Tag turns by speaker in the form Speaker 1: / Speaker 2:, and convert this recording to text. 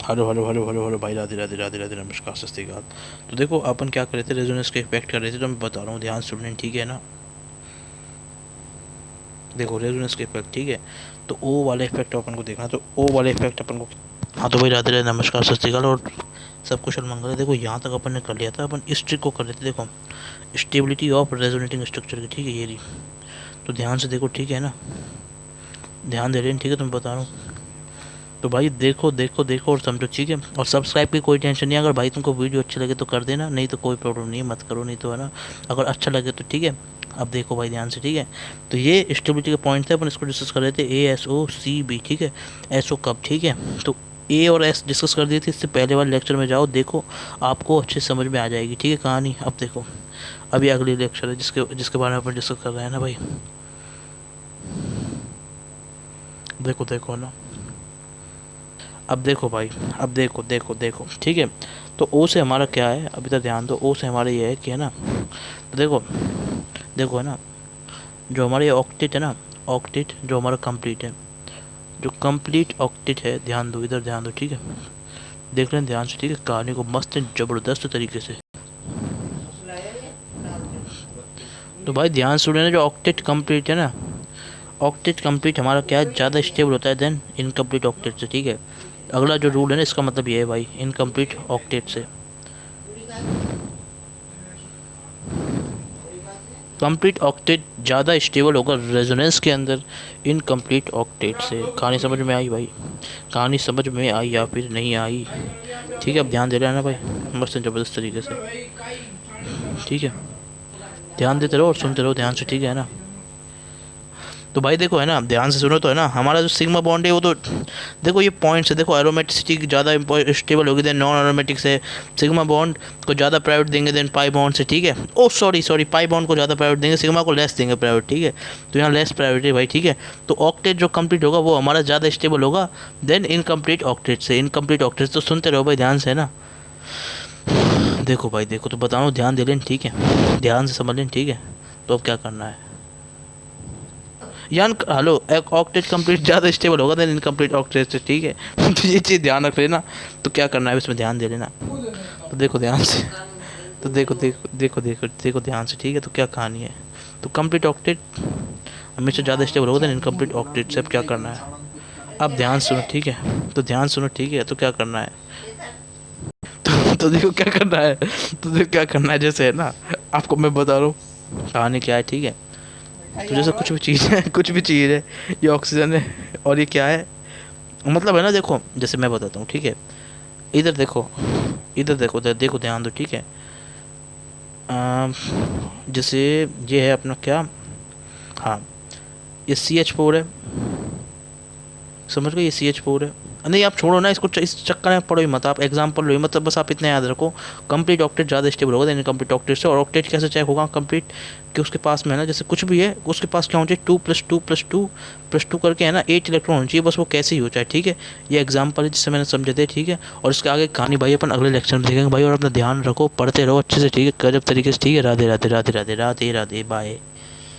Speaker 1: Hello hello hello hello hello भाई, राधे राधे राधे राधे, नमस्कार, सत श्री अकाल। तो देखो अपन क्या कर रहे थे, रेजोनेंस के इफेक्ट कर रहे थे, तो मैं बता रहा हूँ ध्यान स्टूडेंट, ठीक है ना। देखो रेजोनेंस के इफेक्ट, ठीक है। तो ओ वाले इफेक्ट अपन को देखना, तो ओ वाले इफेक्ट अपन को। हाँ तो भाई राधे राधे, नमस्कार, सत श्री अकाल और सब कुशल मंगल है। देखो यहाँ तक अपन ने कर लिया था, अपन इस ट्रिक को कर रहे थे। देखो स्टेबिलिटी ऑफ रेजोनेटिंग स्ट्रक्चर की, ठीक है ये रही। तो ध्यान से देखो, ठीक है ना, ध्यान दे रहे हैं, ठीक है, तो मैं बता रहा हूँ। तो भाई देखो देखो देखो और समझो, ठीक है। और सब्सक्राइब की कोई टेंशन नहीं है, अगर भाई तुमको वीडियो अच्छी लगे तो कर देना, नहीं तो कोई प्रॉब्लम नहीं है, मत करो, नहीं तो है ना। अगर अच्छा लगे तो ठीक है। अब देखो भाई ध्यान से, ठीक है। तो ये स्टेबिलिटी के पॉइंट थे, अपन इसको डिस्कस कर रहे थे, ASOCB, ठीक है। एसओ कब, ठीक है। तो ए और एस डिस्कस कर दी थी, इससे पहले वाले लेक्चर में जाओ, देखो आपको अच्छे समझ में आ जाएगी, ठीक है कहानी। अब देखो, अभी अगली लेक्चर है जिसके जिसके बारे में अपन डिस्कस कर रहे हैं ना भाई। देखो देखो ना, अब देखो भाई, अब देखो देखो देखो, ठीक है। तो ओ से हमारा क्या है, अभी तक ध्यान दो। ओ से हमारा ये है कि है ना, तो देखो देखो है ना, जो हमारे ऑक्टेट है ना, ऑक्टेट जो हमारा कंप्लीट है, जो कंप्लीट ऑक्टेट है, ध्यान दो इधर, ध्यान दो, ठीक है। देख लें ध्यान से, ठीक है, कहानी को मस्त जबरदस्त तरीके से। तो भाई ध्यान से ना, जो ऑक्टेट कंप्लीट है ना, ऑक्टेट कंप्लीट हमारा क्या है, ज़्यादा स्टेबल होता है देन इनकम्प्लीट ऑक्टेट से, ठीक है। अगला जो रूल है ना, इसका मतलब ये है भाई, इनकम्प्लीट ऑक्टेट से कंप्लीट ऑक्टेट ज़्यादा स्टेबल होगा रेजोनेंस के अंदर इनकम्प्लीट ऑक्टेट से। कहानी समझ में आई भाई, कहानी समझ में आई या फिर नहीं आई, ठीक है। अब ध्यान दे रहे हैं ना भाई, मस्त ज़बरदस्त तरीके से, ठीक है। ध्यान देते रहो और सुनते रहो ध्यान से, ठीक है ना। तो भाई देखो है ना, ध्यान से सुनो, तो है ना, हमारा जो सिग्मा बॉन्ड है वो तो देखो ये पॉइंट्स है। देखो एरोमेटिसिटी ज़्यादा स्टेबल होगी देन नॉन एरोमेटिक से। सिग्मा बॉन्ड को ज़्यादा प्रायोरिटी देंगे देन पाई बॉन्ड से, ठीक है। ओ सॉरी सॉरी, पाई बॉन्ड को ज़्यादा प्रायोरिटी देंगे, सिग्मा को लेस देंगे प्रायोरिटी, ठीक है। तो यहाँ लेस प्रायोरिटी भाई, ठीक है। तो ऑक्टेट जो कंप्लीट होगा वो हमारा ज़्यादा स्टेबल होगा देन इनकम्प्लीट ऑक्टेट से। इनकम्प्लीट ऑक्टेट तो सुनते रहो भाई ध्यान से, है ना। देखो भाई देखो, तो बताओ, ध्यान दे लें, ठीक है, ध्यान से समझ लें, ठीक है। तो अब क्या करना है, यान हेलो, एक ऑक्टेट कंप्लीट ज़्यादा स्टेबल होगा देन इनकम्प्लीट ऑक्टेट से, ठीक है। तो ये चीज़ ध्यान रख लेना। तो क्या करना है इसमें, ध्यान दे लेना। तो देखो ध्यान से, तो देखो देखो देखो देखो देखो ध्यान से, ठीक है। तो क्या कहानी है, तो कंप्लीट ऑक्टेट हमेशा ज़्यादा स्टेबल होगा देन इनकम्प्लीट ऑक्टेट से। अब क्या करना है, अब ध्यान सुनो, ठीक है, तो ध्यान सुनो, ठीक है। तो क्या करना है, तो देखो क्या करना है, तो देखो क्या करना है, जैसे है ना, आपको मैं बता रहा हूँ कहानी क्या है, ठीक है। तो जैसे कुछ भी चीज़ है, कुछ भी चीज़ है, ये ऑक्सीजन है और ये क्या है, मतलब है ना। देखो जैसे मैं बताता हूँ, ठीक है। इधर देखो, इधर देखो, इधर देखो, ध्यान दो, ठीक है। जैसे ये है अपना क्या, हाँ, ये CH4 है, समझ गए, ये CH4 है। नहीं आप छोड़ो ना इसको, इस चक्कर में पढ़ो ही मत, आप एग्जाम्पल लो ही मत, बस आप इतना याद रखो, कंप्लीट ऑक्टेट ज़्यादा स्टेबल होगा देन इनकम्प्लीट ऑक्टेट से। और ऑक्टेट कैसे चेक होगा कंप्लीट, कि उसके पास में है ना, जैसे कुछ भी है उसके पास क्या होना चाहिए, 2+2+2+2 करके है ना 8 इलेक्ट्रॉन होना चाहिए, बस वो कैसे ही हो जाए, ठीक है। ये एग्जाम्पल है जिससे मैंने समझे थे, ठीक है। और इसके आगे कहानी भाई अपन अगले लेक्चर में देखेंगे भाई। और अपना ध्यान रखो, पढ़ते रहो अच्छे से, ठीक है, गजब तरीके से, ठीक है। राधे राधे राधे राधे राधे राधे, बाय।